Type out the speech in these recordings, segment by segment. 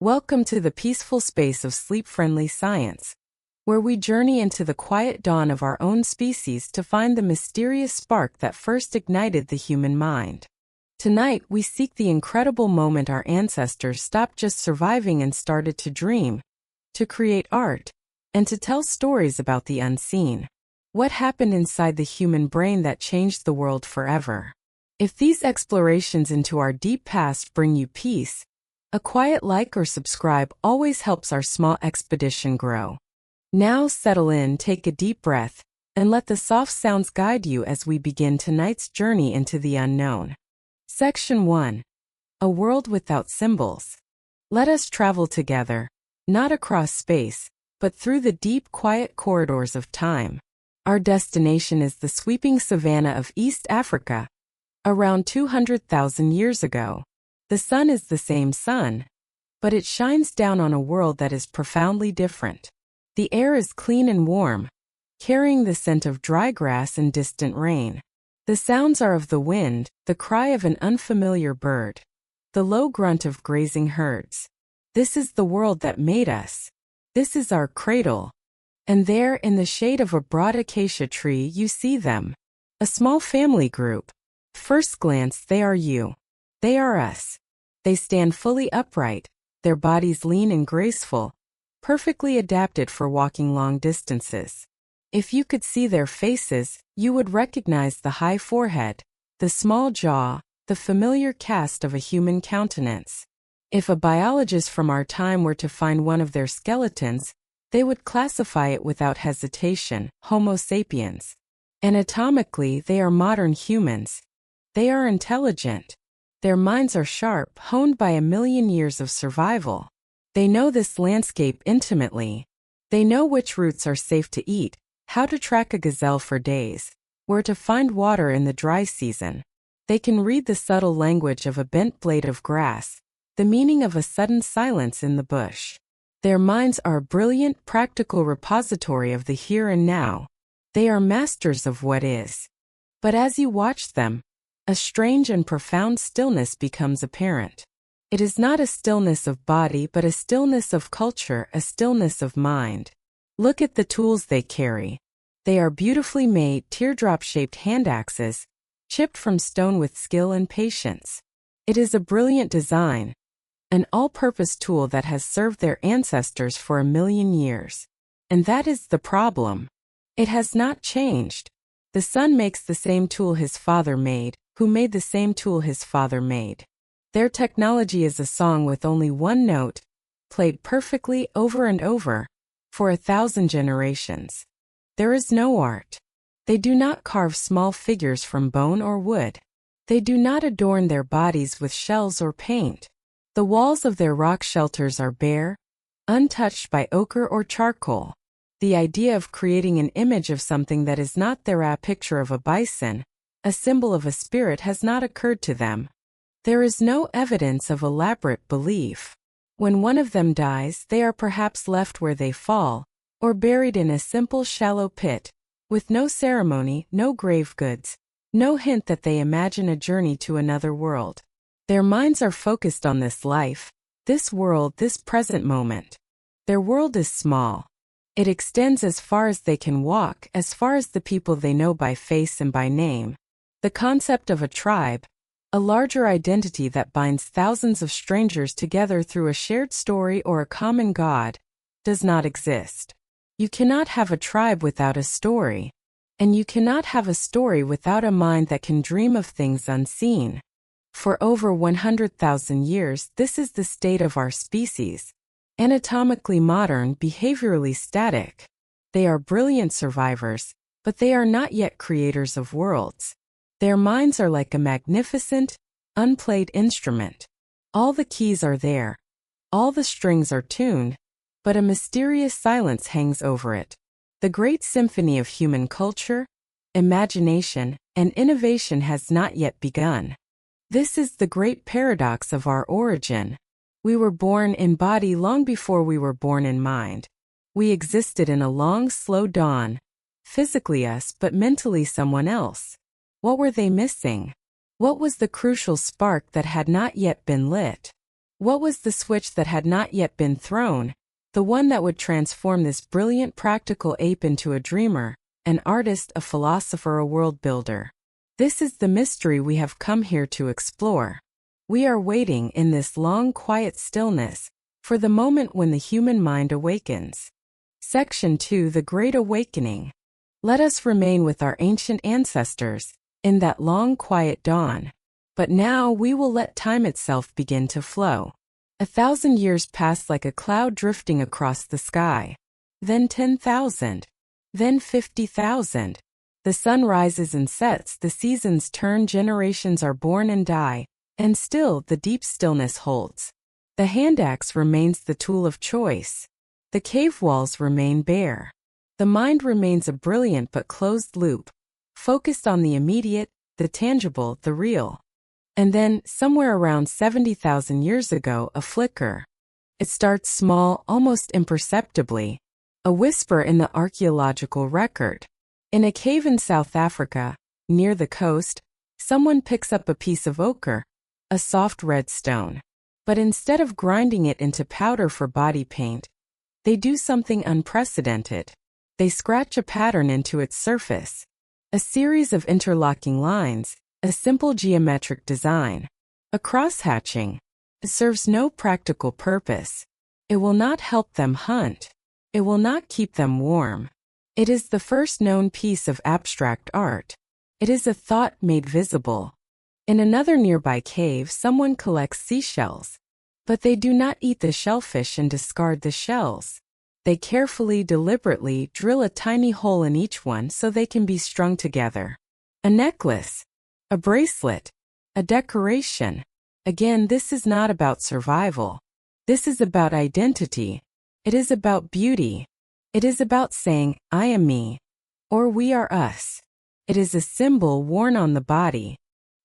Welcome to the peaceful space of sleep-friendly science, where we journey into the quiet dawn of our own species to find the mysterious spark that first ignited the human mind. Tonight, we seek the incredible moment our ancestors stopped just surviving and started to dream, to create art, and to tell stories about the unseen. What happened inside the human brain that changed the world forever? If these explorations into our deep past bring you peace, a quiet like or subscribe always helps our small expedition grow. Now settle in, take a deep breath, and let the soft sounds guide you as we begin tonight's journey into the unknown. Section 1. A world without symbols. Let us travel together, not across space, but through the deep, quiet corridors of time. Our destination is the sweeping savanna of East Africa. Around 200,000 years ago, the sun is the same sun, but it shines down on a world that is profoundly different. The air is clean and warm, carrying the scent of dry grass and distant rain. The sounds are of the wind, the cry of an unfamiliar bird, the low grunt of grazing herds. This is the world that made us. This is our cradle. And there, in the shade of a broad acacia tree, you see them. A small family group. First glance, they are you. They are us. They stand fully upright, their bodies lean and graceful, perfectly adapted for walking long distances. If you could see their faces, you would recognize the high forehead, the small jaw, the familiar cast of a human countenance. If a biologist from our time were to find one of their skeletons, they would classify it without hesitation, Homo sapiens. Anatomically, they are modern humans. They are intelligent. Their minds are sharp, honed by a million years of survival. They know this landscape intimately. They know which roots are safe to eat, how to track a gazelle for days, where to find water in the dry season. They can read the subtle language of a bent blade of grass, the meaning of a sudden silence in the bush. Their minds are a brilliant, practical repository of the here and now. They are masters of what is. But as you watch them, a strange and profound stillness becomes apparent. It is not a stillness of body but a stillness of culture, a stillness of mind. Look at the tools they carry. They are beautifully made, teardrop-shaped hand axes, chipped from stone with skill and patience. It is a brilliant design, an all-purpose tool that has served their ancestors for 1,000,000 years. And that is the problem. It has not changed. The son makes the same tool his father made, who made the same tool his father made. Their technology is a song with only one note, played perfectly over and over, for 1,000 generations. There is no art. They do not carve small figures from bone or wood. They do not adorn their bodies with shells or paint. The walls of their rock shelters are bare, untouched by ochre or charcoal. The idea of creating an image of something that is not there, a picture of a bison, a symbol of a spirit, has not occurred to them. There is no evidence of elaborate belief. When one of them dies, they are perhaps left where they fall, or buried in a simple shallow pit, with no ceremony, no grave goods, no hint that they imagine a journey to another world. Their minds are focused on this life, this world, this present moment. Their world is small. It extends as far as they can walk, as far as the people they know by face and by name. The concept of a tribe, a larger identity that binds thousands of strangers together through a shared story or a common god, does not exist. You cannot have a tribe without a story, and you cannot have a story without a mind that can dream of things unseen. For over 100,000 years, this is the state of our species. Anatomically modern, behaviorally static. They are brilliant survivors, but they are not yet creators of worlds. Their minds are like a magnificent, unplayed instrument. All the keys are there. All the strings are tuned, but a mysterious silence hangs over it. The great symphony of human culture, imagination, and innovation has not yet begun. This is the great paradox of our origin. We were born in body long before we were born in mind. We existed in a long, slow dawn, physically us but mentally someone else. What were they missing? What was the crucial spark that had not yet been lit? What was the switch that had not yet been thrown, the one that would transform this brilliant practical ape into a dreamer, an artist, a philosopher, a world builder? This is the mystery we have come here to explore. We are waiting in this long, quiet stillness for the moment when the human mind awakens. Section 2: The Great Awakening. Let us remain with our ancient ancestors in that long, quiet dawn. But now we will let time itself begin to flow. 1,000 years pass like a cloud drifting across the sky. Then 10,000. Then 50,000. The sun rises and sets, the seasons turn, generations are born and die, and still the deep stillness holds. The hand axe remains the tool of choice. The cave walls remain bare. The mind remains a brilliant but closed loop, focused on the immediate, the tangible, the real. And then, somewhere around 70,000 years ago, a flicker. It starts small, almost imperceptibly, a whisper in the archaeological record. In a cave in South Africa, near the coast, someone picks up a piece of ochre, a soft red stone. But instead of grinding it into powder for body paint, they do something unprecedented. They scratch a pattern into its surface. A series of interlocking lines, a simple geometric design. A cross-hatching. It serves no practical purpose. It will not help them hunt. It will not keep them warm. It is the first known piece of abstract art. It is a thought made visible. In another nearby cave, someone collects seashells. But they do not eat the shellfish and discard the shells. They carefully, deliberately drill a tiny hole in each one so they can be strung together. A necklace. A bracelet. A decoration. Again, this is not about survival. This is about identity. It is about beauty. It is about saying, I am me, or we are us. It is a symbol worn on the body.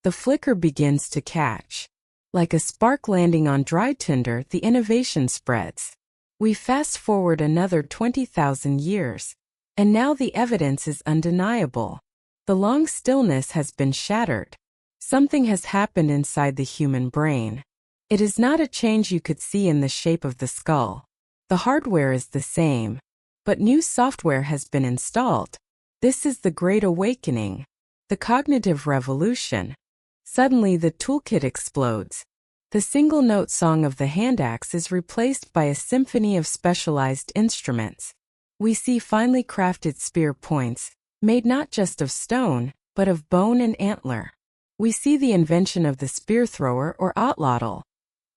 The flicker begins to catch. Like a spark landing on dry tinder, the innovation spreads. We fast forward another 20,000 years, and now the evidence is undeniable. The long stillness has been shattered. Something has happened inside the human brain. It is not a change you could see in the shape of the skull. The hardware is the same, but new software has been installed. This is the Great Awakening, the cognitive revolution. Suddenly the toolkit explodes. The single-note song of the hand axe is replaced by a symphony of specialized instruments. We see finely crafted spear points, made not just of stone, but of bone and antler. We see the invention of the spear thrower or otlotl,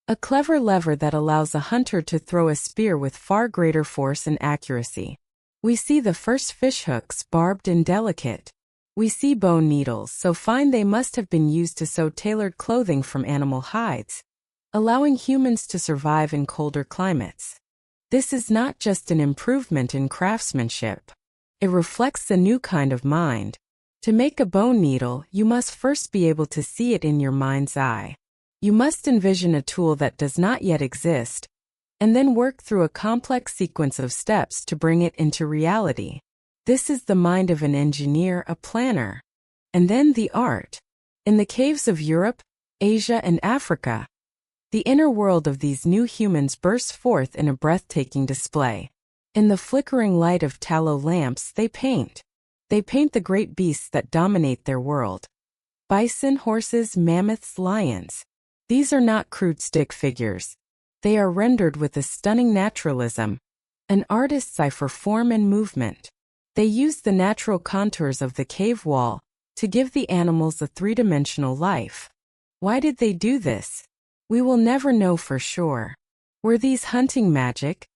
a clever lever that allows a hunter to throw a spear with far greater force and accuracy. We see the first fishhooks, barbed and delicate. We see bone needles, so fine they must have been used to sew tailored clothing from animal hides, allowing humans to survive in colder climates. This is not just an improvement in craftsmanship. It reflects a new kind of mind. To make a bone needle, you must first be able to see it in your mind's eye. You must envision a tool that does not yet exist, and then work through a complex sequence of steps to bring it into reality. This is the mind of an engineer, a planner. And then the art. In the caves of Europe, Asia, and Africa, the inner world of these new humans bursts forth in a breathtaking display. In the flickering light of tallow lamps, they paint. They paint the great beasts that dominate their world. Bison, horses, mammoths, lions. These are not crude stick figures. They are rendered with a stunning naturalism, an artist's eye for form and movement. They use the natural contours of the cave wall to give the animals a three-dimensional life. Why did they do this? We will never know for sure. Were these hunting magic,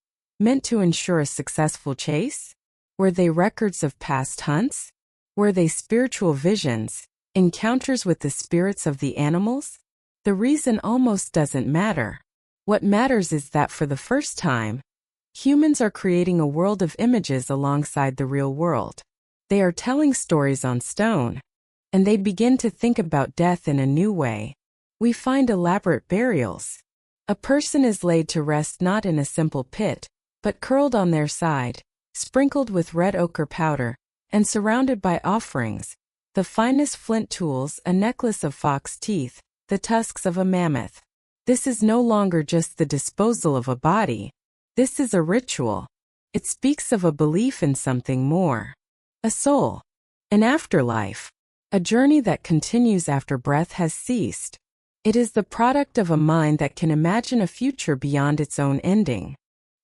meant to ensure a successful chase? Were they records of past hunts? Were they spiritual visions, encounters with the spirits of the animals? The reason almost doesn't matter. What matters is that for the first time, humans are creating a world of images alongside the real world. They are telling stories on stone, and they begin to think about death in a new way. We find elaborate burials. A person is laid to rest not in a simple pit, but curled on their side, sprinkled with red ochre powder, and surrounded by offerings, the finest flint tools, a necklace of fox teeth, the tusks of a mammoth. This is no longer just the disposal of a body. This is a ritual. It speaks of a belief in something more. A soul. An afterlife. A journey that continues after breath has ceased. It is the product of a mind that can imagine a future beyond its own ending.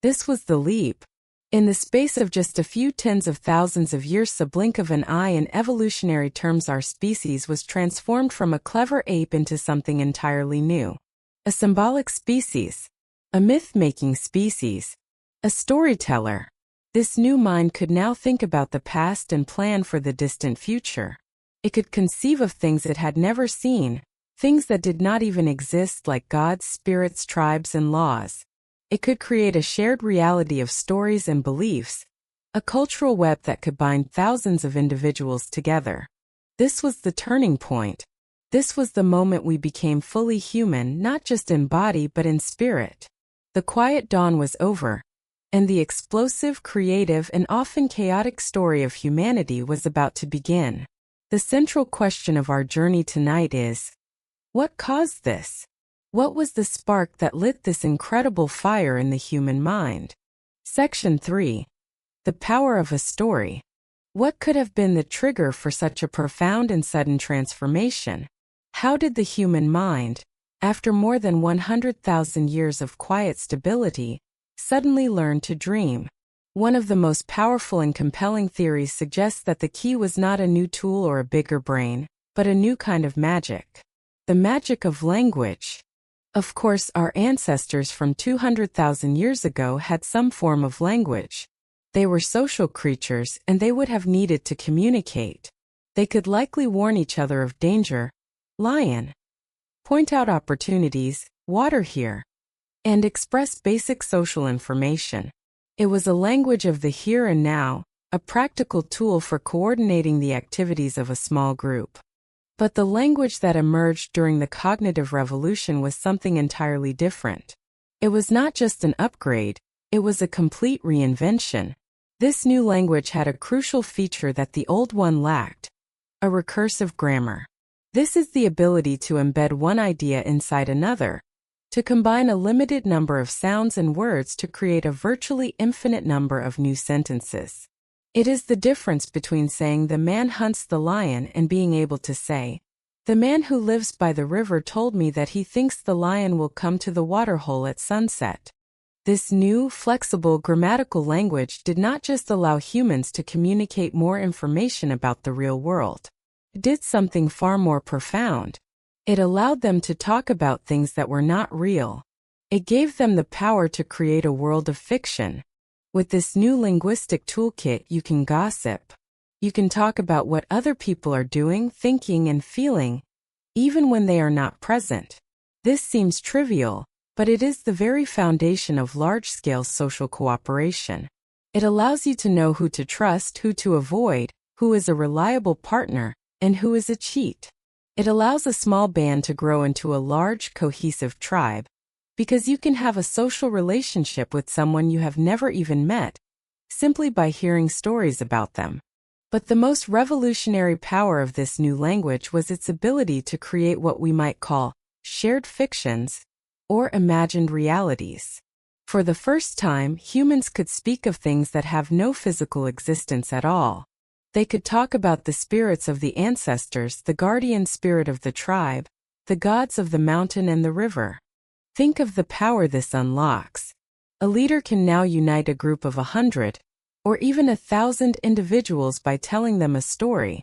This was the leap. In the space of just a few tens of thousands of years, a blink of an eye, in evolutionary terms, our species was transformed from a clever ape into something entirely new. A symbolic species. A myth-making species. A storyteller. This new mind could now think about the past and plan for the distant future. It could conceive of things it had never seen, things that did not even exist, like gods, spirits, tribes, and laws. It could create a shared reality of stories and beliefs, a cultural web that could bind thousands of individuals together. This was the turning point. This was the moment we became fully human, not just in body but in spirit. The quiet dawn was over, and the explosive, creative, and often chaotic story of humanity was about to begin. The central question of our journey tonight is, what caused this? What was the spark that lit this incredible fire in the human mind? Section 3. The power of a story. What could have been the trigger for such a profound and sudden transformation? How did the human mind, after more than 100,000 years of quiet stability, suddenly learn to dream? One of the most powerful and compelling theories suggests that the key was not a new tool or a bigger brain, but a new kind of magic. The magic of language. Of course, our ancestors from 200,000 years ago had some form of language. They were social creatures, and they would have needed to communicate. They could likely warn each other of danger, lion, point out opportunities, water here, and express basic social information. It was a language of the here and now, a practical tool for coordinating the activities of a small group. But the language that emerged during the cognitive revolution was something entirely different. It was not just an upgrade, it was a complete reinvention. This new language had a crucial feature that the old one lacked: a recursive grammar. This is the ability to embed one idea inside another, to combine a limited number of sounds and words to create a virtually infinite number of new sentences. It is the difference between saying "the man hunts the lion" and being able to say, "The man who lives by the river told me that he thinks the lion will come to the waterhole at sunset." This new, flexible grammatical language did not just allow humans to communicate more information about the real world. It did something far more profound. It allowed them to talk about things that were not real. It gave them the power to create a world of fiction. With this new linguistic toolkit, you can gossip. You can talk about what other people are doing, thinking, and feeling, even when they are not present. This seems trivial, but it is the very foundation of large-scale social cooperation. It allows you to know who to trust, who to avoid, who is a reliable partner, and who is a cheat. It allows a small band to grow into a large, cohesive tribe, because you can have a social relationship with someone you have never even met, simply by hearing stories about them. But the most revolutionary power of this new language was its ability to create what we might call shared fictions, or imagined realities. For the first time, humans could speak of things that have no physical existence at all. They could talk about the spirits of the ancestors, the guardian spirit of the tribe, the gods of the mountain and the river. Think of the power this unlocks. A leader can now unite a group of 100, or even 1,000 individuals by telling them a story.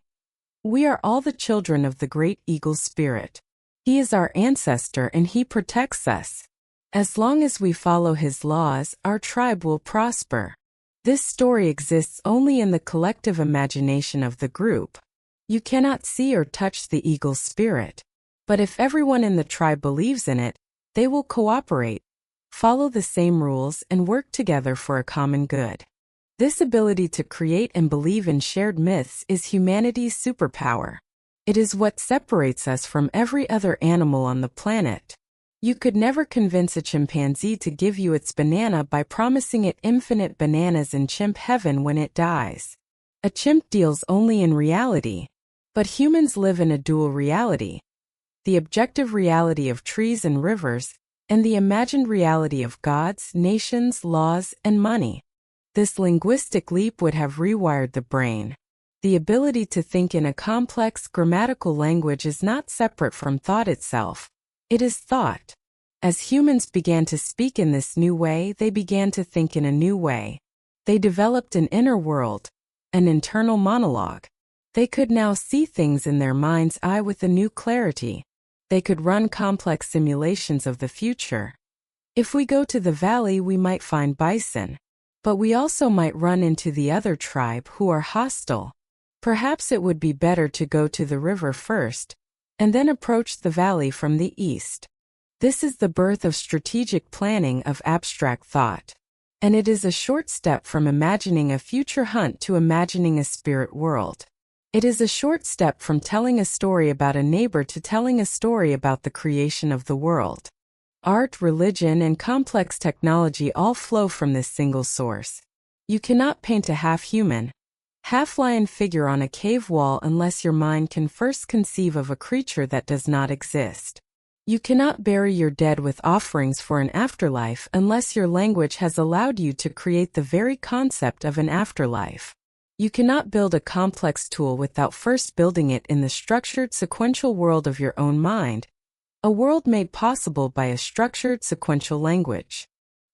We are all the children of the great eagle spirit. He is our ancestor and he protects us. As long as we follow his laws, our tribe will prosper. This story exists only in the collective imagination of the group. You cannot see or touch the eagle spirit. But if everyone in the tribe believes in it, they will cooperate, follow the same rules, and work together for a common good. This ability to create and believe in shared myths is humanity's superpower. It is what separates us from every other animal on the planet. You could never convince a chimpanzee to give you its banana by promising it infinite bananas in chimp heaven when it dies. A chimp deals only in reality. But humans live in a dual reality. The objective reality of trees and rivers, and the imagined reality of gods, nations, laws, and money. This linguistic leap would have rewired the brain. The ability to think in a complex grammatical language is not separate from thought itself. It is thought. As humans began to speak in this new way, they began to think in a new way. They developed an inner world, an internal monologue. They could now see things in their mind's eye with a new clarity. They could run complex simulations of the future. If we go to the valley, we might find bison. But we also might run into the other tribe who are hostile. Perhaps it would be better to go to the river first, and then approach the valley from the east. This is the birth of strategic planning of abstract thought. And it is a short step from imagining a future hunt to imagining a spirit world. It is a short step from telling a story about a neighbor to telling a story about the creation of the world. Art, religion, and complex technology all flow from this single source. You cannot paint a half-human, half-lion figure on a cave wall unless your mind can first conceive of a creature that does not exist. You cannot bury your dead with offerings for an afterlife unless your language has allowed you to create the very concept of an afterlife. You cannot build a complex tool without first building it in the structured sequential world of your own mind, a world made possible by a structured sequential language.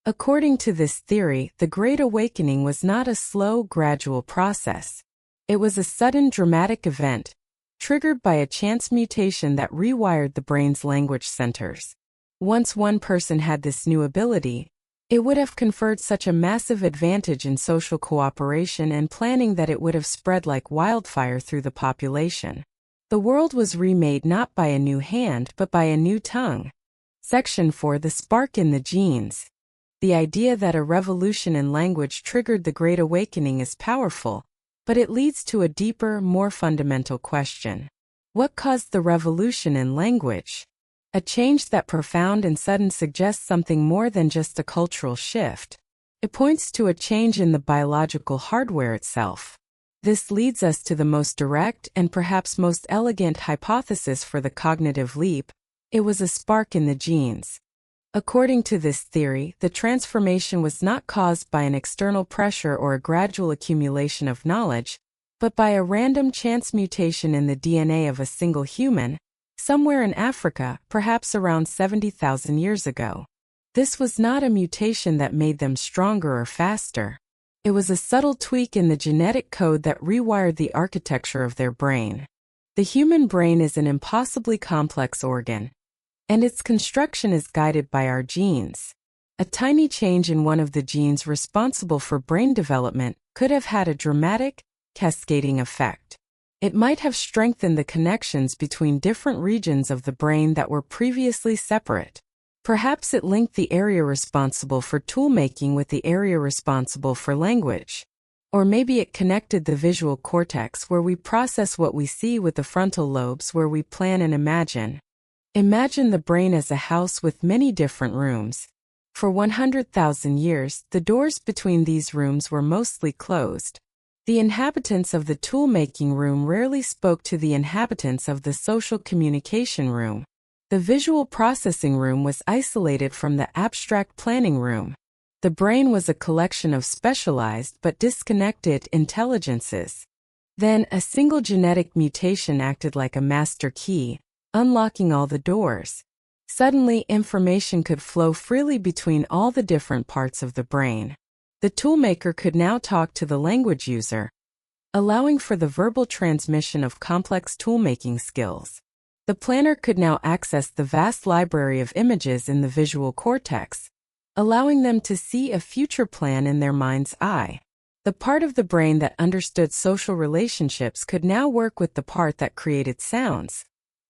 According to this theory, the Great Awakening was not a slow, gradual process. It was a sudden, dramatic event, triggered by a chance mutation that rewired the brain's language centers. Once one person had this new ability, it would have conferred such a massive advantage in social cooperation and planning that it would have spread like wildfire through the population. The world was remade not by a new hand but by a new tongue. Section 4: The Spark in the Genes. The idea that a revolution in language triggered the Great Awakening is powerful, but it leads to a deeper, more fundamental question. What caused the revolution in language? A change that profound and sudden suggests something more than just a cultural shift. It points to a change in the biological hardware itself. This leads us to the most direct and perhaps most elegant hypothesis for the cognitive leap. It was a spark in the genes. According to this theory, the transformation was not caused by an external pressure or a gradual accumulation of knowledge, but by a random chance mutation in the DNA of a single human, somewhere in Africa, perhaps around 70,000 years ago. This was not a mutation that made them stronger or faster. It was a subtle tweak in the genetic code that rewired the architecture of their brain. The human brain is an impossibly complex organ, and its construction is guided by our genes. A tiny change in one of the genes responsible for brain development could have had a dramatic, cascading effect. It might have strengthened the connections between different regions of the brain that were previously separate. Perhaps it linked the area responsible for tool-making with the area responsible for language. Or maybe it connected the visual cortex where we process what we see with the frontal lobes where we plan and imagine. Imagine the brain as a house with many different rooms. For 100,000 years, the doors between these rooms were mostly closed. The inhabitants of the tool-making room rarely spoke to the inhabitants of the social communication room. The visual processing room was isolated from the abstract planning room. The brain was a collection of specialized but disconnected intelligences. Then, a single genetic mutation acted like a master key, unlocking all the doors. Suddenly, information could flow freely between all the different parts of the brain. The toolmaker could now talk to the language user, allowing for the verbal transmission of complex toolmaking skills. The planner could now access the vast library of images in the visual cortex, allowing them to see a future plan in their mind's eye. The part of the brain that understood social relationships could now work with the part that created sounds,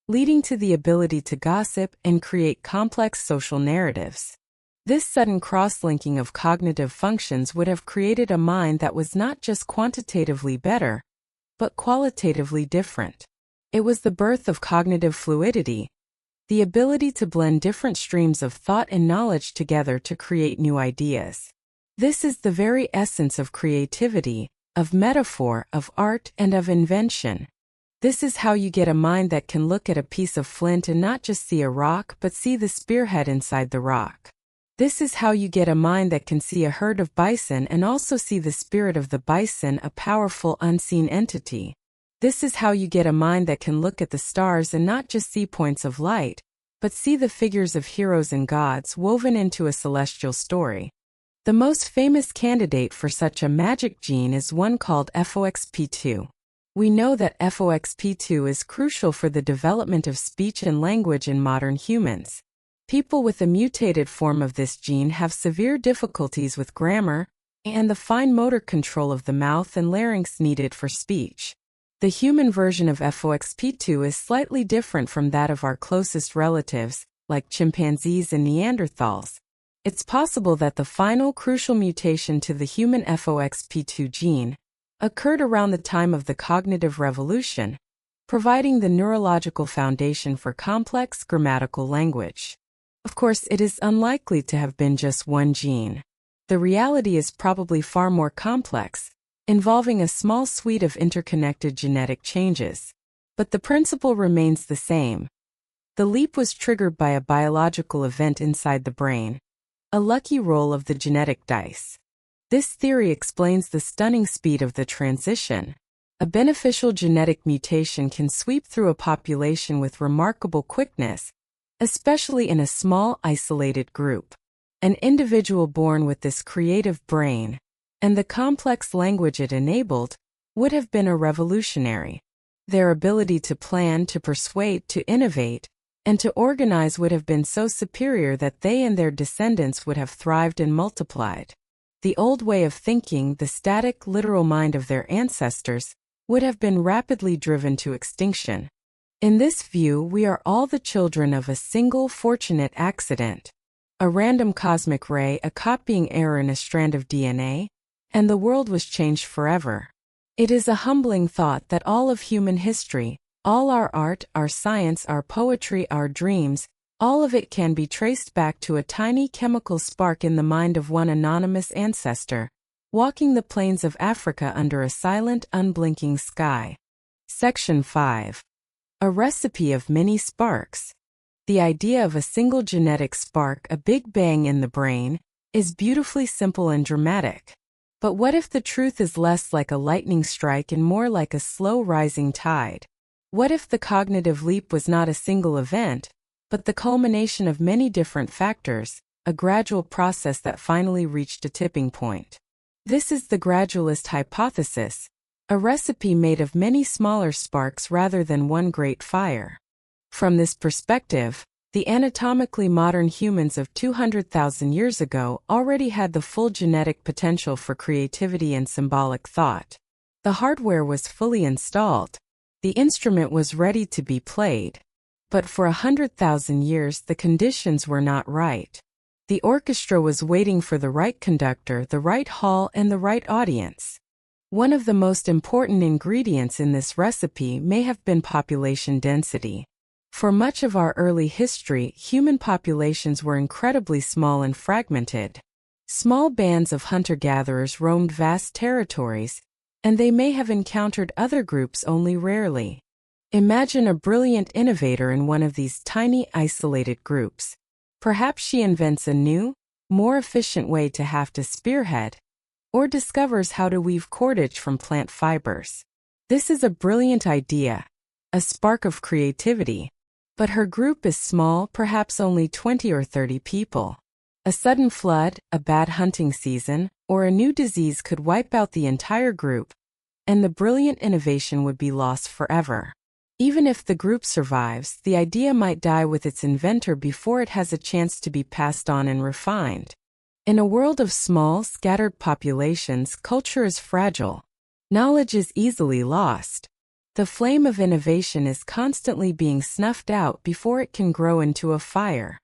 leading to the ability to gossip and create complex social narratives. This sudden cross-linking of cognitive functions would have created a mind that was not just quantitatively better, but qualitatively different. It was the birth of cognitive fluidity, the ability to blend different streams of thought and knowledge together to create new ideas. This is the very essence of creativity, of metaphor, of art, and of invention. This is how you get a mind that can look at a piece of flint and not just see a rock but see the spearhead inside the rock. This is how you get a mind that can see a herd of bison and also see the spirit of the bison, a powerful unseen entity. This is how you get a mind that can look at the stars and not just see points of light, but see the figures of heroes and gods woven into a celestial story. The most famous candidate for such a magic gene is one called FOXP2. We know that FOXP2 is crucial for the development of speech and language in modern humans. People with a mutated form of this gene have severe difficulties with grammar and the fine motor control of the mouth and larynx needed for speech. The human version of FOXP2 is slightly different from that of our closest relatives, like chimpanzees and Neanderthals. It's possible that the final crucial mutation to the human FOXP2 gene occurred around the time of the cognitive revolution, providing the neurological foundation for complex grammatical language. Of course, it is unlikely to have been just one gene. The reality is probably far more complex, involving a small suite of interconnected genetic changes. But the principle remains the same. The leap was triggered by a biological event inside the brain, a lucky roll of the genetic dice. This theory explains the stunning speed of the transition. A beneficial genetic mutation can sweep through a population with remarkable quickness, especially in a small, isolated group. An individual born with this creative brain, and the complex language it enabled, would have been a revolutionary. Their ability to plan, to persuade, to innovate, and to organize would have been so superior that they and their descendants would have thrived and multiplied. The old way of thinking, the static, literal mind of their ancestors, would have been rapidly driven to extinction. In this view, we are all the children of a single fortunate accident. A random cosmic ray, a copying error in a strand of DNA, and the world was changed forever. It is a humbling thought that all of human history, all our art, our science, our poetry, our dreams, all of it can be traced back to a tiny chemical spark in the mind of one anonymous ancestor, walking the plains of Africa under a silent, unblinking sky. Section 5. A recipe of many sparks. The idea of a single genetic spark, a big bang in the brain, is beautifully simple and dramatic. But what if the truth is less like a lightning strike and more like a slow rising tide? What if the cognitive leap was not a single event, but the culmination of many different factors, a gradual process that finally reached a tipping point? This is the gradualist hypothesis, a recipe made of many smaller sparks rather than one great fire. From this perspective, the anatomically modern humans of 200,000 years ago already had the full genetic potential for creativity and symbolic thought. The hardware was fully installed. The instrument was ready to be played. But for 100,000 years the conditions were not right. The orchestra was waiting for the right conductor, the right hall, and the right audience. One of the most important ingredients in this recipe may have been population density. For much of our early history, human populations were incredibly small and fragmented. Small bands of hunter-gatherers roamed vast territories, and they may have encountered other groups only rarely. Imagine a brilliant innovator in one of these tiny, isolated groups. Perhaps she invents a new, more efficient way to have to spearhead, or discovers how to weave cordage from plant fibers. This is a brilliant idea, a spark of creativity. But her group is small, perhaps only 20 or 30 people. A sudden flood, a bad hunting season, or a new disease could wipe out the entire group, and the brilliant innovation would be lost forever. Even if the group survives, the idea might die with its inventor before it has a chance to be passed on and refined. In a world of small, scattered populations, culture is fragile. Knowledge is easily lost. The flame of innovation is constantly being snuffed out before it can grow into a fire.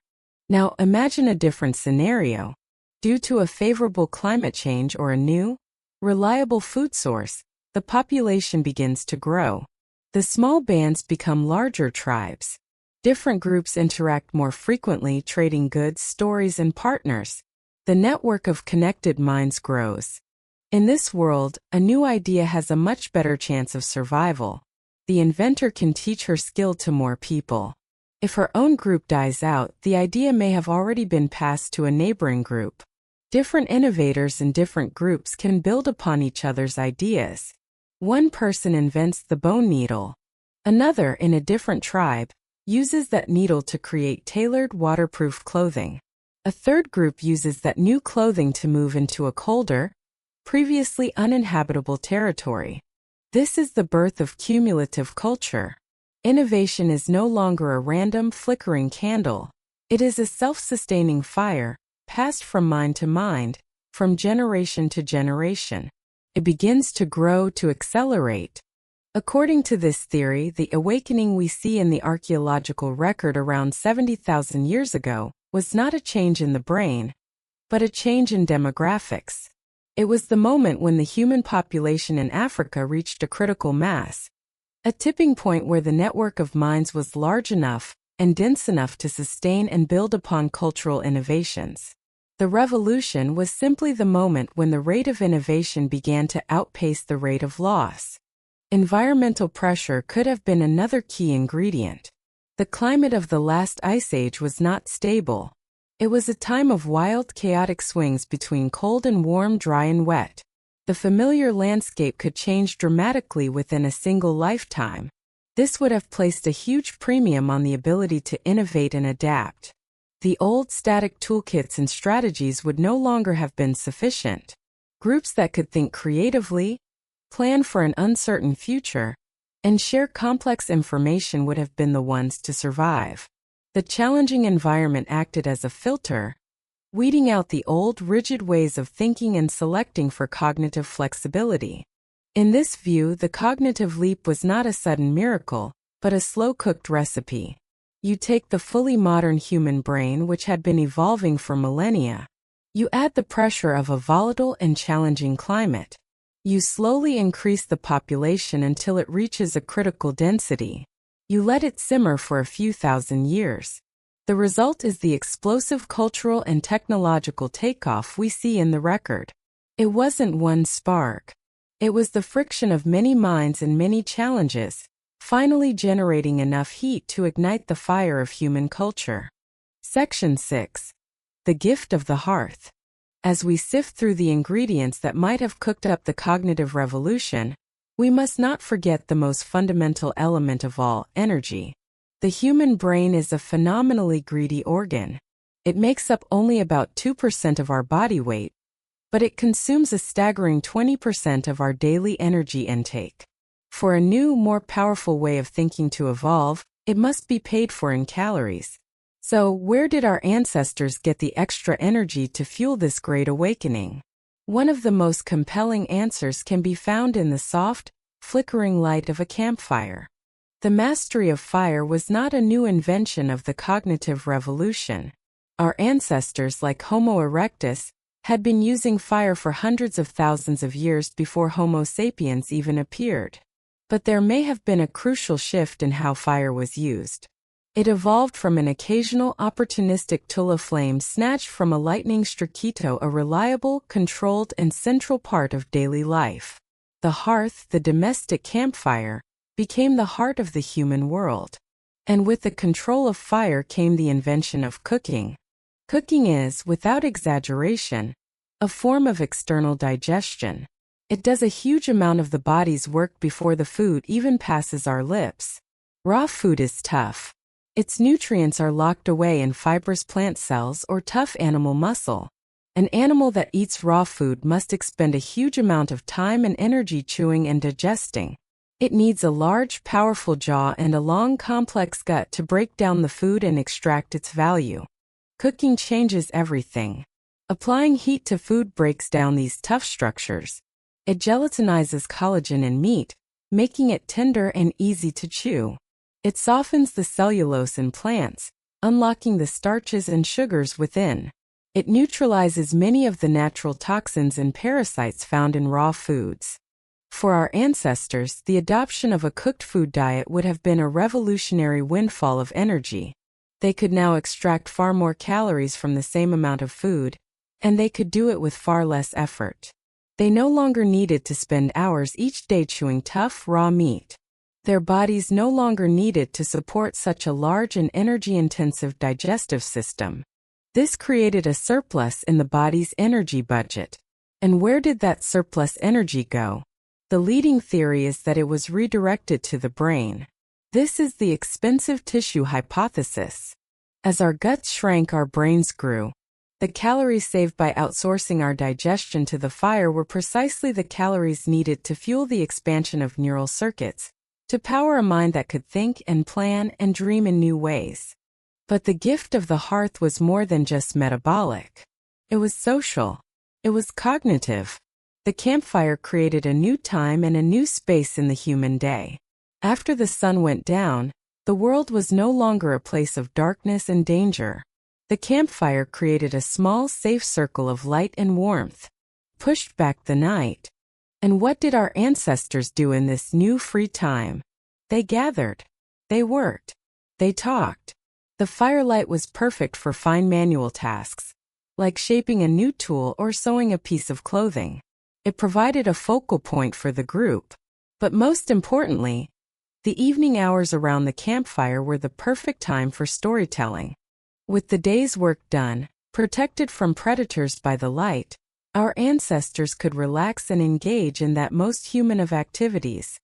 Now imagine a different scenario. Due to a favorable climate change or a new, reliable food source, the population begins to grow. The small bands become larger tribes. Different groups interact more frequently, trading goods, stories, and partners. The network of connected minds grows. In this world, a new idea has a much better chance of survival. the inventor can teach her skill to more people. If her own group dies out, the idea may have already been passed to a neighboring group. Different innovators in different groups can build upon each other's ideas. One person invents the bone needle. Another, in a different tribe, uses that needle to create tailored waterproof clothing. A third group uses that new clothing to move into a colder, previously uninhabitable territory. This is the birth of cumulative culture. Innovation is no longer a random flickering candle. It is a self-sustaining fire, passed from mind to mind, from generation to generation. It begins to grow, to accelerate. According to this theory, the awakening we see in the archaeological record around 70,000 years ago was not a change in the brain, but a change in demographics. It was the moment when the human population in Africa reached a critical mass, a tipping point where the network of minds was large enough and dense enough to sustain and build upon cultural innovations. The revolution was simply the moment when the rate of innovation began to outpace the rate of loss. Environmental pressure could have been another key ingredient. The climate of the last ice age was not stable. It was a time of wild, chaotic swings between cold and warm, dry and wet. The familiar landscape could change dramatically within a single lifetime. This would have placed a huge premium on the ability to innovate and adapt. The old static toolkits and strategies would no longer have been sufficient. Groups that could think creatively, plan for an uncertain future, and share complex information would have been the ones to survive. The challenging environment acted as a filter, weeding out the old, rigid ways of thinking and selecting for cognitive flexibility. In this view, the cognitive leap was not a sudden miracle, but a slow-cooked recipe. You take the fully modern human brain, which had been evolving for millennia. You add the pressure of a volatile and challenging climate. You slowly increase the population until it reaches a critical density. You let it simmer for a few thousand years. The result is the explosive cultural and technological takeoff we see in the record. It wasn't one spark. It was the friction of many minds and many challenges, finally generating enough heat to ignite the fire of human culture. Section 6. The Gift of the Hearth. As we sift through the ingredients that might have cooked up the cognitive revolution, we must not forget the most fundamental element of all, energy. The human brain is a phenomenally greedy organ. It makes up only about 2% of our body weight, but it consumes a staggering 20% of our daily energy intake. For a new, more powerful way of thinking to evolve, it must be paid for in calories. So, where did our ancestors get the extra energy to fuel this great awakening? One of the most compelling answers can be found in the soft, flickering light of a campfire. The mastery of fire was not a new invention of the cognitive revolution. Our ancestors, like Homo erectus, had been using fire for hundreds of thousands of years before Homo sapiens even appeared. But there may have been a crucial shift in how fire was used. It evolved from an occasional opportunistic tula flame snatched from a lightning stricito, a reliable, controlled, and central part of daily life. The hearth, the domestic campfire, became the heart of the human world. And with the control of fire came the invention of cooking. Cooking is, without exaggeration, a form of external digestion. It does a huge amount of the body's work before the food even passes our lips. Raw food is tough. Its nutrients are locked away in fibrous plant cells or tough animal muscle. An animal that eats raw food must expend a huge amount of time and energy chewing and digesting. It needs a large, powerful jaw and a long, complex gut to break down the food and extract its value. Cooking changes everything. Applying heat to food breaks down these tough structures. It gelatinizes collagen in meat, making it tender and easy to chew. It softens the cellulose in plants, unlocking the starches and sugars within. It neutralizes many of the natural toxins and parasites found in raw foods. For our ancestors, the adoption of a cooked food diet would have been a revolutionary windfall of energy. They could now extract far more calories from the same amount of food, and they could do it with far less effort. They no longer needed to spend hours each day chewing tough, raw meat. Their bodies no longer needed to support such a large and energy-intensive digestive system. This created a surplus in the body's energy budget. And where did that surplus energy go? The leading theory is that it was redirected to the brain. This is the expensive tissue hypothesis. As our guts shrank, our brains grew. The calories saved by outsourcing our digestion to the fire were precisely the calories needed to fuel the expansion of neural circuits, to power a mind that could think and plan and dream in new ways. But the gift of the hearth was more than just metabolic. It was social. It was cognitive. The campfire created a new time and a new space in the human day. After the sun went down, the world was no longer a place of darkness and danger. The campfire created a small, safe circle of light and warmth, pushed back the night. And what did our ancestors do in this new free time? They gathered. They worked. They talked. The firelight was perfect for fine manual tasks, like shaping a new tool or sewing a piece of clothing. It provided a focal point for the group. But most importantly, the evening hours around the campfire were the perfect time for storytelling. With the day's work done, protected from predators by the light, our ancestors could relax and engage in that most human of activities,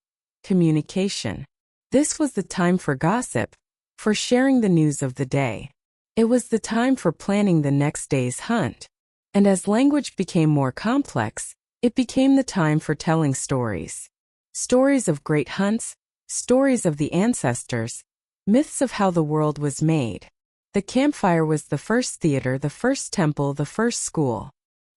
communication. This was the time for gossip, for sharing the news of the day. It was the time for planning the next day's hunt. And as language became more complex, it became the time for telling stories. Stories of great hunts, stories of the ancestors, myths of how the world was made. The campfire was the first theater, the first temple, the first school.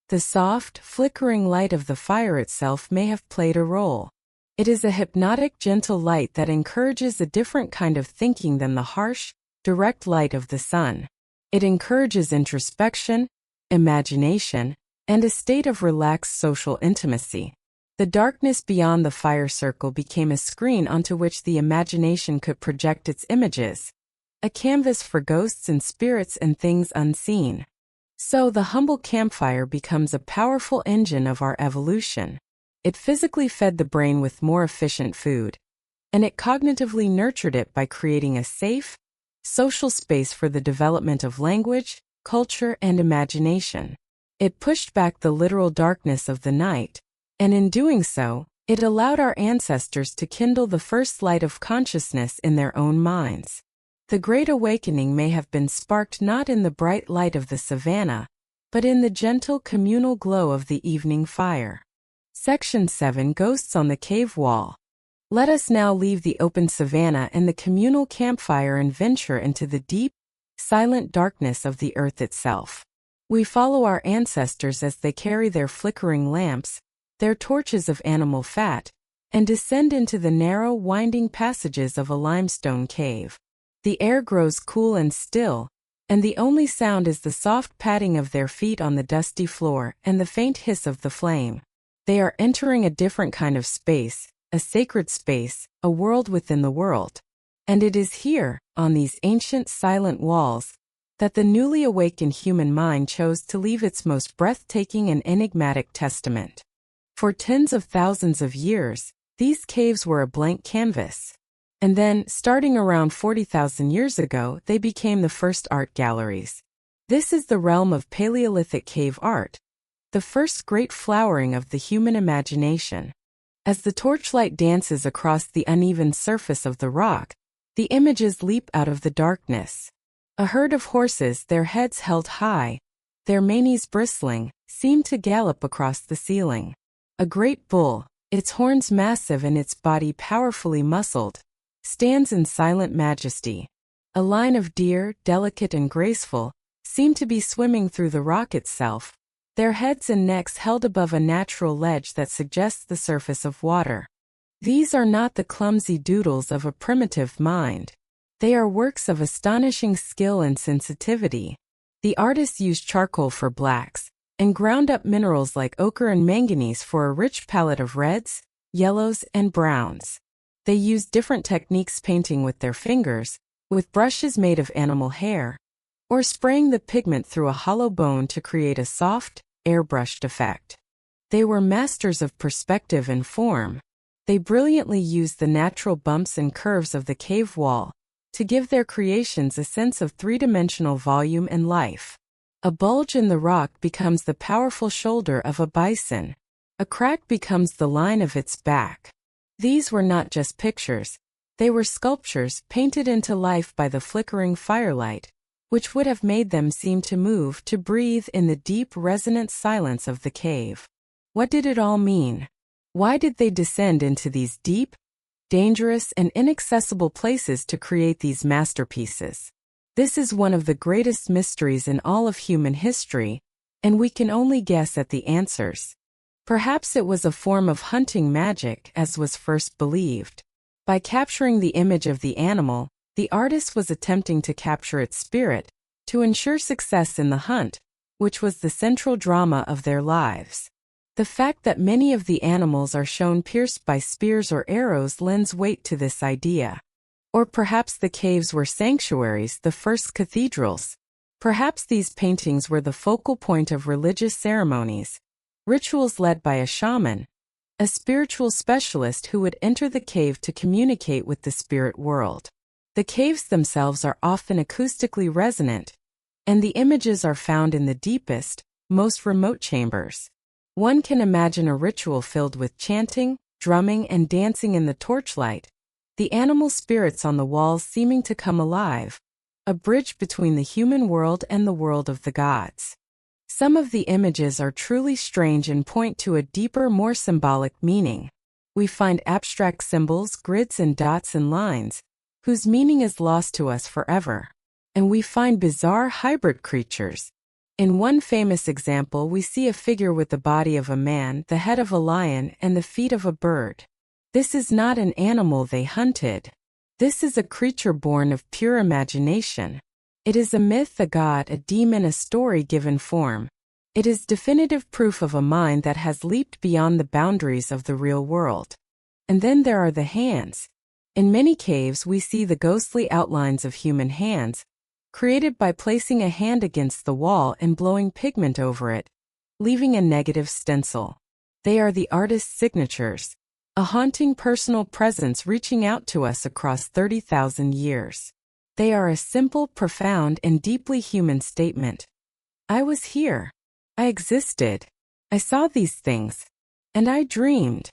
The soft, flickering light of the fire itself may have played a role. It is a hypnotic, gentle light that encourages a different kind of thinking than the harsh, direct light of the sun. It encourages introspection, imagination, and a state of relaxed social intimacy. The darkness beyond the fire circle became a screen onto which the imagination could project its images, a canvas for ghosts and spirits and things unseen. So the humble campfire becomes a powerful engine of our evolution. It physically fed the brain with more efficient food, and it cognitively nurtured it by creating a safe, social space for the development of language, culture, and imagination. It pushed back the literal darkness of the night, and in doing so, it allowed our ancestors to kindle the first light of consciousness in their own minds. The Great Awakening may have been sparked not in the bright light of the savannah, but in the gentle communal glow of the evening fire. Section 7: Ghosts on the Cave Wall. Let us now leave the open savannah and the communal campfire and venture into the deep, silent darkness of the earth itself. We follow our ancestors as they carry their flickering lamps, their torches of animal fat, and descend into the narrow, winding passages of a limestone cave. The air grows cool and still, and the only sound is the soft padding of their feet on the dusty floor and the faint hiss of the flame. They are entering a different kind of space, a sacred space, a world within the world. And it is here, on these ancient silent walls, that the newly awakened human mind chose to leave its most breathtaking and enigmatic testament. For tens of thousands of years, these caves were a blank canvas. And then, starting around 40,000 years ago, they became the first art galleries. This is the realm of Paleolithic cave art, the first great flowering of the human imagination. As the torchlight dances across the uneven surface of the rock, the images leap out of the darkness. A herd of horses, their heads held high, their manes bristling, seemed to gallop across the ceiling. A great bull, its horns massive and its body powerfully muscled, stands in silent majesty. A line of deer, delicate and graceful, seem to be swimming through the rock itself, their heads and necks held above a natural ledge that suggests the surface of water. These are not the clumsy doodles of a primitive mind. They are works of astonishing skill and sensitivity. The artists used charcoal for blacks, and ground up minerals like ochre and manganese for a rich palette of reds, yellows, and browns. They used different techniques, painting with their fingers, with brushes made of animal hair, or spraying the pigment through a hollow bone to create a soft, airbrushed effect. They were masters of perspective and form. They brilliantly used the natural bumps and curves of the cave wall to give their creations a sense of three-dimensional volume and life. A bulge in the rock becomes the powerful shoulder of a bison. A crack becomes the line of its back. These were not just pictures. They were sculptures painted into life by the flickering firelight, which would have made them seem to move, to breathe in the deep, resonant silence of the cave. What did it all mean? Why did they descend into these deep, dangerous, and inaccessible places to create these masterpieces? This is one of the greatest mysteries in all of human history, and we can only guess at the answers. Perhaps it was a form of hunting magic, as was first believed. By capturing the image of the animal, the artist was attempting to capture its spirit, to ensure success in the hunt, which was the central drama of their lives. The fact that many of the animals are shown pierced by spears or arrows lends weight to this idea. Or perhaps the caves were sanctuaries, the first cathedrals. Perhaps these paintings were the focal point of religious ceremonies, rituals led by a shaman, a spiritual specialist who would enter the cave to communicate with the spirit world. The caves themselves are often acoustically resonant, and the images are found in the deepest, most remote chambers. One can imagine a ritual filled with chanting, drumming, and dancing in the torchlight, the animal spirits on the walls seeming to come alive, a bridge between the human world and the world of the gods. Some of the images are truly strange and point to a deeper, more symbolic meaning. We find abstract symbols, grids and dots and lines, whose meaning is lost to us forever. And we find bizarre hybrid creatures. In one famous example, we see a figure with the body of a man, the head of a lion, and the feet of a bird. This is not an animal they hunted. This is a creature born of pure imagination. It is a myth, a god, a demon, a story given form. It is definitive proof of a mind that has leaped beyond the boundaries of the real world. And then there are the hands. In many caves we see the ghostly outlines of human hands, created by placing a hand against the wall and blowing pigment over it, leaving a negative stencil. They are the artist's signatures, a haunting personal presence reaching out to us across 30,000 years. They are a simple, profound, and deeply human statement. I was here. I existed. I saw these things. And I dreamed.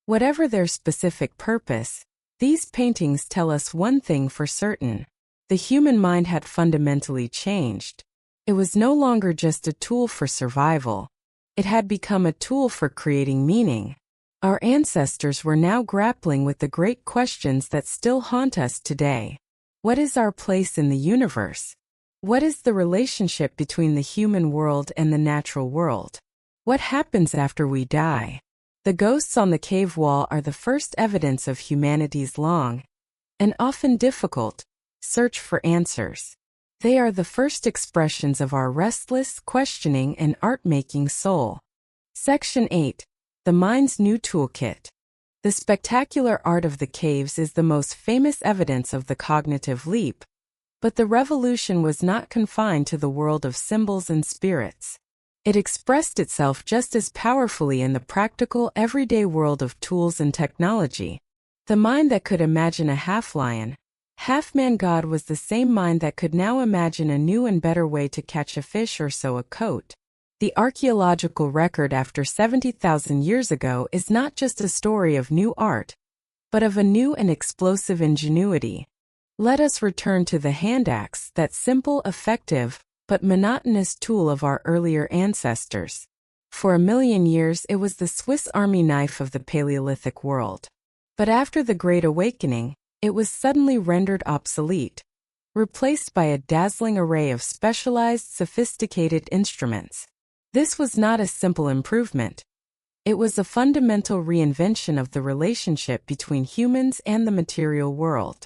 Whatever their specific purpose, these paintings tell us one thing for certain. The human mind had fundamentally changed. It was no longer just a tool for survival. It had become a tool for creating meaning. Our ancestors were now grappling with the great questions that still haunt us today. What is our place in the universe? What is the relationship between the human world and the natural world? What happens after we die? The ghosts on the cave wall are the first evidence of humanity's long, and often difficult, search for answers. They are the first expressions of our restless, questioning, and art-making soul. Section 8. The Mind's New Toolkit. The spectacular art of the caves is the most famous evidence of the cognitive leap, but the revolution was not confined to the world of symbols and spirits. It expressed itself just as powerfully in the practical, everyday world of tools and technology. The mind that could imagine a half-lion, half-man god was the same mind that could now imagine a new and better way to catch a fish or sew a coat. The archaeological record after 70,000 years ago is not just a story of new art, but of a new and explosive ingenuity. Let us return to the hand axe, that simple, effective, but monotonous tool of our earlier ancestors. For a million years it was the Swiss Army knife of the Paleolithic world. But after the Great Awakening, it was suddenly rendered obsolete, replaced by a dazzling array of specialized, sophisticated instruments. This was not a simple improvement. It was a fundamental reinvention of the relationship between humans and the material world.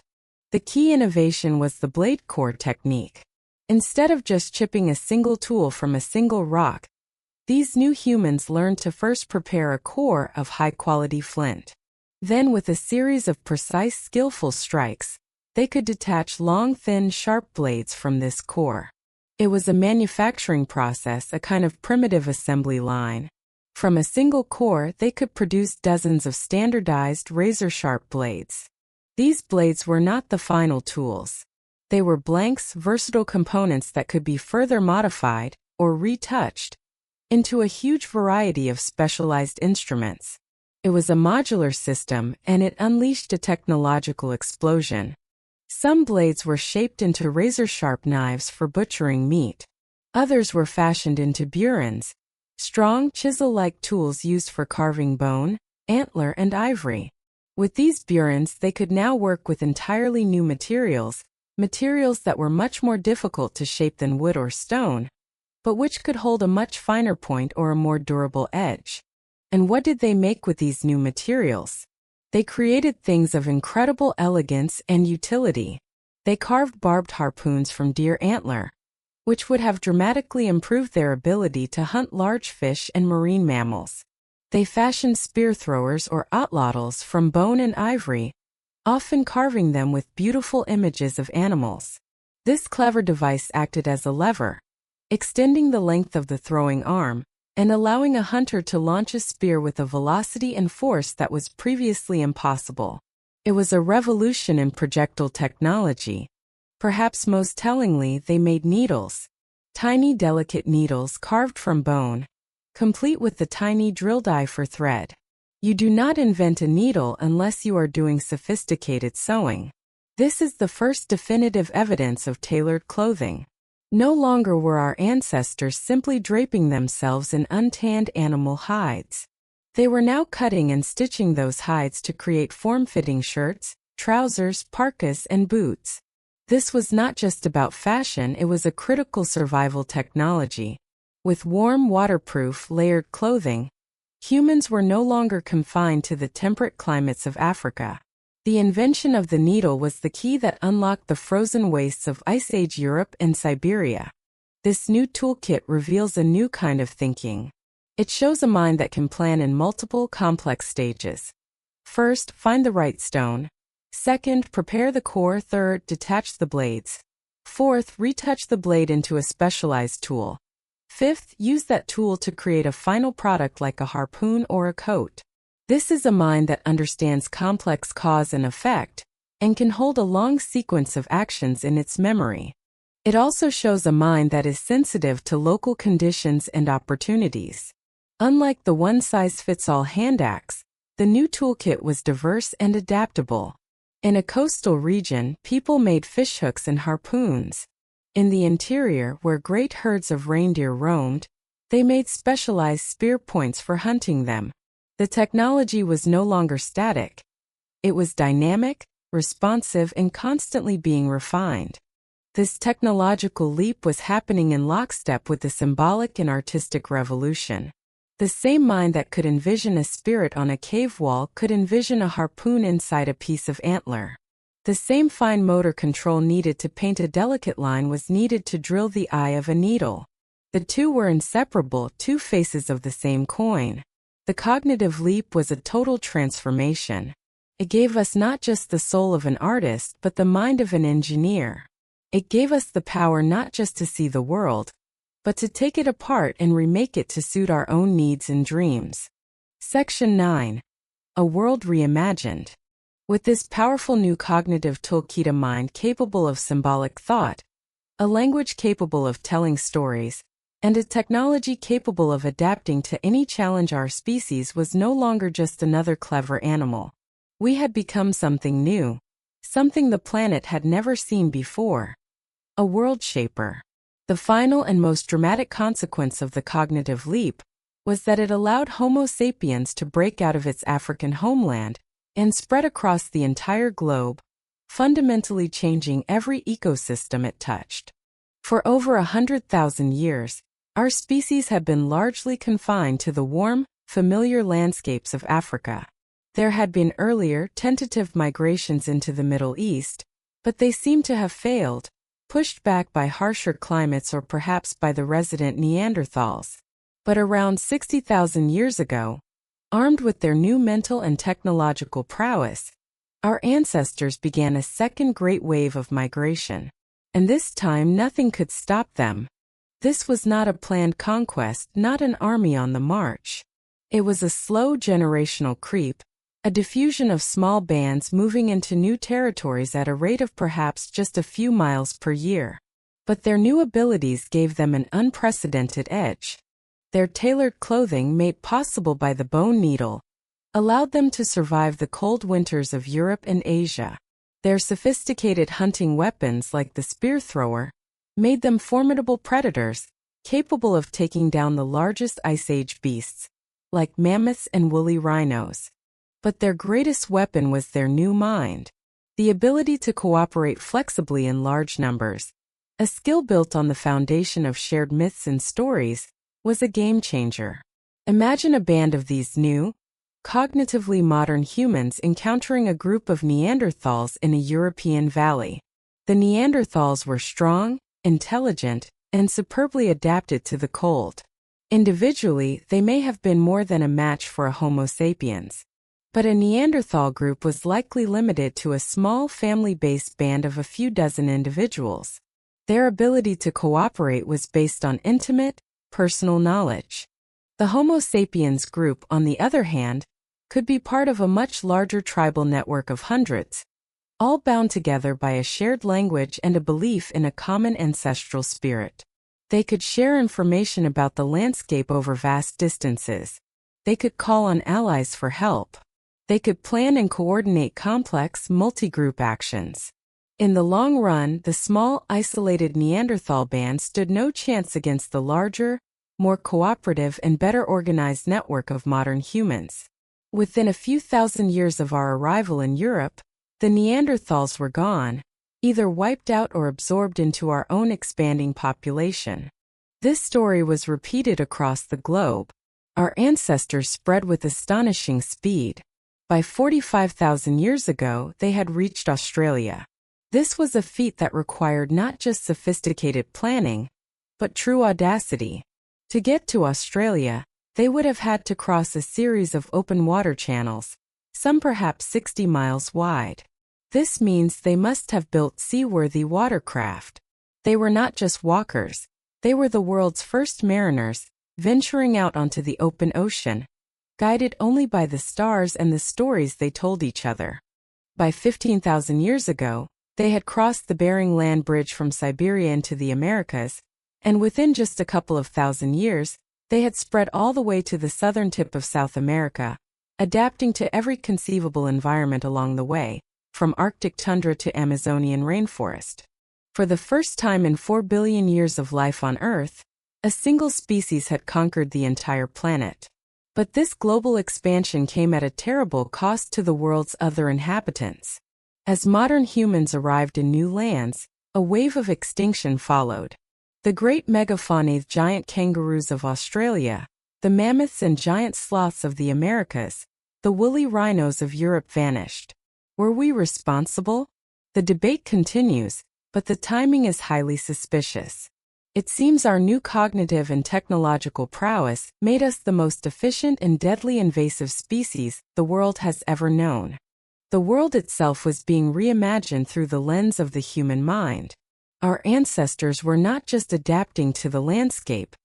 The key innovation was the blade core technique. Instead of just chipping a single tool from a single rock, these new humans learned to first prepare a core of high-quality flint. Then, with a series of precise, skillful strikes, they could detach long, thin, sharp blades from this core. It was a manufacturing process, a kind of primitive assembly line. From a single core, they could produce dozens of standardized razor-sharp blades. These blades were not the final tools. They were blanks, versatile components that could be further modified, or retouched, into a huge variety of specialized instruments. It was a modular system, and it unleashed a technological explosion. Some blades were shaped into razor-sharp knives for butchering meat. Others were fashioned into burins, strong, chisel-like tools used for carving bone, antler, and ivory. With these burins, they could now work with entirely new materials that were much more difficult to shape than wood or stone, but which could hold a much finer point or a more durable edge. And what did they make with these new materials? They created things of incredible elegance and utility. They carved barbed harpoons from deer antler, which would have dramatically improved their ability to hunt large fish and marine mammals. They fashioned spear throwers or atlatls from bone and ivory, often carving them with beautiful images of animals. This clever device acted as a lever, extending the length of the throwing arm, and allowing a hunter to launch a spear with a velocity and force that was previously impossible. It was a revolution in projectile technology. Perhaps most tellingly, they made needles. Tiny, delicate needles carved from bone, complete with the tiny drill die for thread. You do not invent a needle unless you are doing sophisticated sewing. This is the first definitive evidence of tailored clothing. No longer were our ancestors simply draping themselves in untanned animal hides. They were now cutting and stitching those hides to create form-fitting shirts, trousers, parkas, and boots. This was not just about fashion, it was a critical survival technology. With warm, waterproof, layered clothing, humans were no longer confined to the temperate climates of Africa. The invention of the needle was the key that unlocked the frozen wastes of Ice Age Europe and Siberia. This new toolkit reveals a new kind of thinking. It shows a mind that can plan in multiple, complex stages. First, find the right stone. Second, prepare the core. Third, detach the blades. Fourth, retouch the blade into a specialized tool. Fifth, use that tool to create a final product like a harpoon or a coat. This is a mind that understands complex cause and effect, and can hold a long sequence of actions in its memory. It also shows a mind that is sensitive to local conditions and opportunities. Unlike the one-size-fits-all hand axe, the new toolkit was diverse and adaptable. In a coastal region, people made fishhooks and harpoons. In the interior, where great herds of reindeer roamed, they made specialized spear points for hunting them. The technology was no longer static. It was dynamic, responsive, and constantly being refined. This technological leap was happening in lockstep with the symbolic and artistic revolution. The same mind that could envision a spirit on a cave wall could envision a harpoon inside a piece of antler. The same fine motor control needed to paint a delicate line was needed to drill the eye of a needle. The two were inseparable, two faces of the same coin. The cognitive leap was a total transformation. It gave us not just the soul of an artist, but the mind of an engineer. It gave us the power not just to see the world, but to take it apart and remake it to suit our own needs and dreams. Section 9. A World Reimagined. With this powerful new cognitive toolkit, a mind capable of symbolic thought, a language capable of telling stories, and a technology capable of adapting to any challenge, our species was no longer just another clever animal. We had become something new, something the planet had never seen before. A world shaper. The final and most dramatic consequence of the cognitive leap was that it allowed Homo sapiens to break out of its African homeland and spread across the entire globe, fundamentally changing every ecosystem it touched. For over 100,000 years, our species had been largely confined to the warm, familiar landscapes of Africa. There had been earlier, tentative migrations into the Middle East, but they seemed to have failed, pushed back by harsher climates or perhaps by the resident Neanderthals. But around 60,000 years ago, armed with their new mental and technological prowess, our ancestors began a second great wave of migration. And this time nothing could stop them. This was not a planned conquest, not an army on the march. It was a slow generational creep, a diffusion of small bands moving into new territories at a rate of perhaps just a few miles per year. But their new abilities gave them an unprecedented edge. Their tailored clothing, made possible by the bone needle, allowed them to survive the cold winters of Europe and Asia. Their sophisticated hunting weapons, like the spear thrower, made them formidable predators, capable of taking down the largest Ice Age beasts, like mammoths and woolly rhinos. But their greatest weapon was their new mind, the ability to cooperate flexibly in large numbers. A skill built on the foundation of shared myths and stories, was a game-changer. Imagine a band of these new, cognitively modern humans encountering a group of Neanderthals in a European valley. The Neanderthals were strong, intelligent, and superbly adapted to the cold. Individually, they may have been more than a match for a Homo sapiens. But a Neanderthal group was likely limited to a small family-based band of a few dozen individuals. Their ability to cooperate was based on intimate, personal knowledge. The Homo sapiens group, on the other hand, could be part of a much larger tribal network of hundreds, all bound together by a shared language and a belief in a common ancestral spirit. They could share information about the landscape over vast distances. They could call on allies for help. They could plan and coordinate complex, multi-group actions. In the long run, the small, isolated Neanderthal band stood no chance against the larger, more cooperative and better organized network of modern humans. Within a few thousand years of our arrival in Europe, the Neanderthals were gone, either wiped out or absorbed into our own expanding population. This story was repeated across the globe. Our ancestors spread with astonishing speed. By 45,000 years ago, they had reached Australia. This was a feat that required not just sophisticated planning, but true audacity. To get to Australia, they would have had to cross a series of open water channels, some perhaps 60 miles wide. This means they must have built seaworthy watercraft. They were not just walkers, they were the world's first mariners, venturing out onto the open ocean, guided only by the stars and the stories they told each other. By 15,000 years ago, they had crossed the Bering Land Bridge from Siberia into the Americas, and within just a couple of thousand years, they had spread all the way to the southern tip of South America, adapting to every conceivable environment along the way, from Arctic tundra to Amazonian rainforest. For the first time in 4 billion years of life on Earth, a single species had conquered the entire planet. But this global expansion came at a terrible cost to the world's other inhabitants. As modern humans arrived in new lands, a wave of extinction followed. The great megafauna, giant kangaroos of Australia, the mammoths and giant sloths of the Americas, the woolly rhinos of Europe vanished. Were we responsible? The debate continues, but the timing is highly suspicious. It seems our new cognitive and technological prowess made us the most efficient and deadly invasive species the world has ever known. The world itself was being reimagined through the lens of the human mind. Our ancestors were not just adapting to the landscape,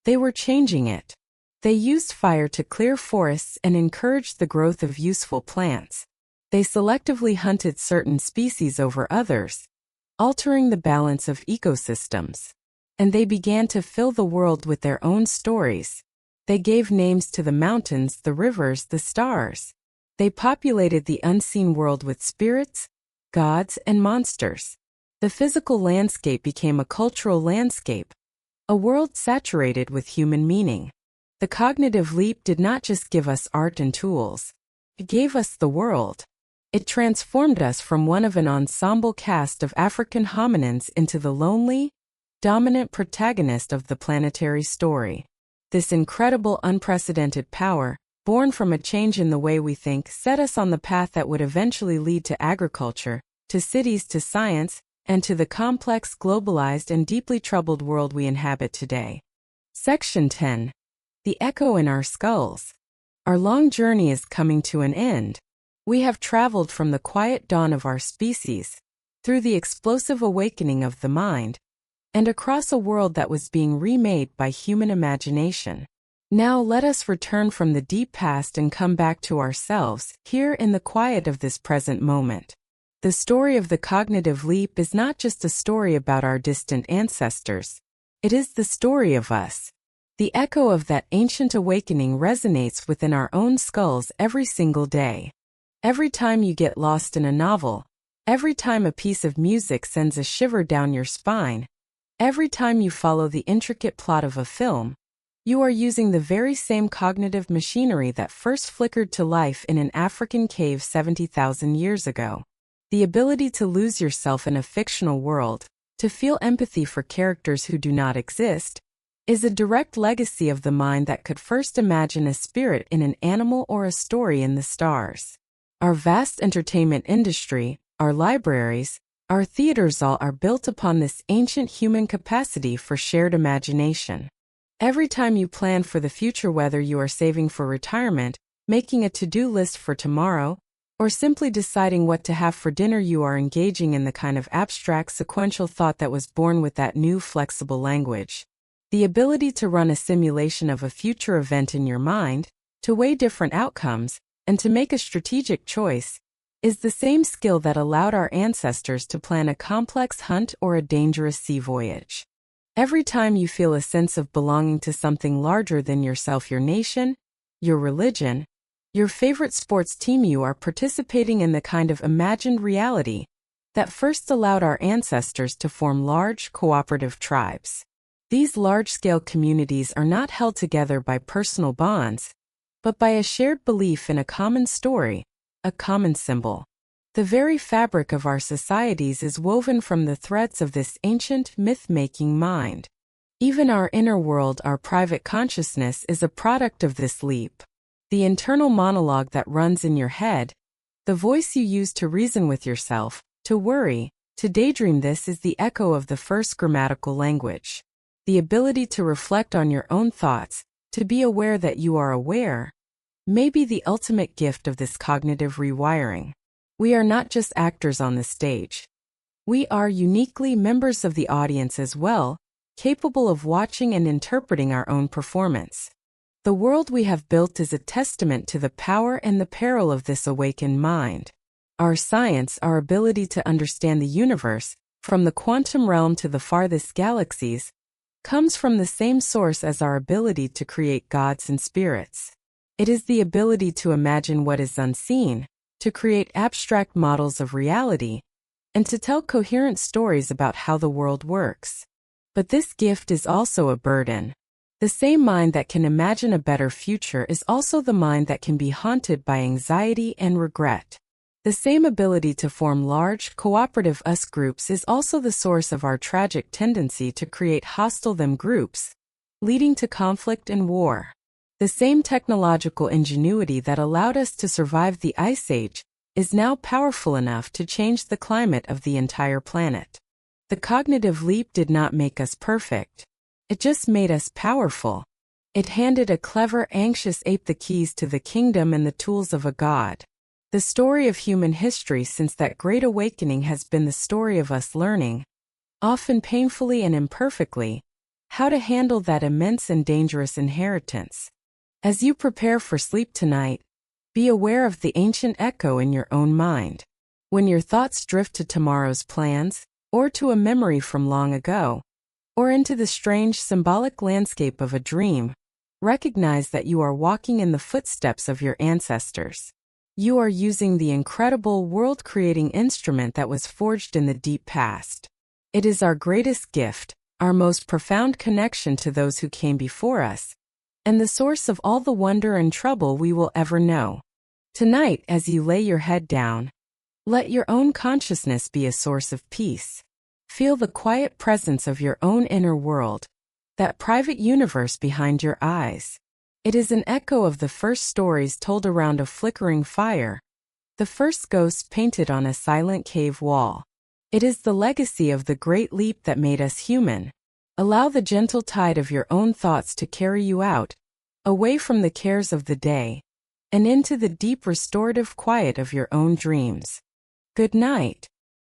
they were changing it. They used fire to clear forests and encouraged the growth of useful plants. They selectively hunted certain species over others, altering the balance of ecosystems. And they began to fill the world with their own stories. They gave names to the mountains, the rivers, the stars. They populated the unseen world with spirits, gods, and monsters. The physical landscape became a cultural landscape, a world saturated with human meaning. The cognitive leap did not just give us art and tools. It gave us the world. It transformed us from one of an ensemble cast of African hominins into the lonely, dominant protagonist of the planetary story. This incredible, unprecedented power, born from a change in the way we think, set us on the path that would eventually lead to agriculture, to cities, to science, and to the complex, globalized, and deeply troubled world we inhabit today. Section 10. The Echo in Our Skulls. Our long journey is coming to an end. We have traveled from the quiet dawn of our species, through the explosive awakening of the mind, and across a world that was being remade by human imagination. Now let us return from the deep past and come back to ourselves, here in the quiet of this present moment. The story of the cognitive leap is not just a story about our distant ancestors. It is the story of us. The echo of that ancient awakening resonates within our own skulls every single day. Every time you get lost in a novel, every time a piece of music sends a shiver down your spine, every time you follow the intricate plot of a film, you are using the very same cognitive machinery that first flickered to life in an African cave 70,000 years ago. The ability to lose yourself in a fictional world, to feel empathy for characters who do not exist, is a direct legacy of the mind that could first imagine a spirit in an animal or a story in the stars. Our vast entertainment industry, our libraries, our theaters all are built upon this ancient human capacity for shared imagination. Every time you plan for the future, whether you are saving for retirement, making a to-do list for tomorrow, or simply deciding what to have for dinner, you are engaging in the kind of abstract sequential thought that was born with that new flexible language. The ability to run a simulation of a future event in your mind, to weigh different outcomes, and to make a strategic choice, is the same skill that allowed our ancestors to plan a complex hunt or a dangerous sea voyage. Every time you feel a sense of belonging to something larger than yourself, your nation, your religion, your favorite sports team, you are participating in the kind of imagined reality that first allowed our ancestors to form large, cooperative tribes. These large-scale communities are not held together by personal bonds, but by a shared belief in a common story, a common symbol. The very fabric of our societies is woven from the threads of this ancient myth-making mind. Even our inner world, our private consciousness, is a product of this leap. The internal monologue that runs in your head, the voice you use to reason with yourself, to worry, to daydream, this is the echo of the first grammatical language. The ability to reflect on your own thoughts, to be aware that you are aware, may be the ultimate gift of this cognitive rewiring. We are not just actors on the stage. We are uniquely members of the audience as well, capable of watching and interpreting our own performance. The world we have built is a testament to the power and the peril of this awakened mind. Our science, our ability to understand the universe, from the quantum realm to the farthest galaxies, comes from the same source as our ability to create gods and spirits. It is the ability to imagine what is unseen, to create abstract models of reality, and to tell coherent stories about how the world works. But this gift is also a burden. The same mind that can imagine a better future is also the mind that can be haunted by anxiety and regret. The same ability to form large, cooperative us groups is also the source of our tragic tendency to create hostile them groups, leading to conflict and war. The same technological ingenuity that allowed us to survive the Ice Age is now powerful enough to change the climate of the entire planet. The cognitive leap did not make us perfect. It just made us powerful. It handed a clever, anxious ape the keys to the kingdom and the tools of a god. The story of human history since that great awakening has been the story of us learning, often painfully and imperfectly, how to handle that immense and dangerous inheritance. As you prepare for sleep tonight, be aware of the ancient echo in your own mind. When your thoughts drift to tomorrow's plans, or to a memory from long ago, or into the strange symbolic landscape of a dream, recognize that you are walking in the footsteps of your ancestors. You are using the incredible world-creating instrument that was forged in the deep past. It is our greatest gift, our most profound connection to those who came before us, and the source of all the wonder and trouble we will ever know. Tonight, as you lay your head down, let your own consciousness be a source of peace. Feel the quiet presence of your own inner world, that private universe behind your eyes. It is an echo of the first stories told around a flickering fire, the first ghosts painted on a silent cave wall. It is the legacy of the great leap that made us human. Allow the gentle tide of your own thoughts to carry you out, away from the cares of the day, and into the deep restorative quiet of your own dreams. Good night.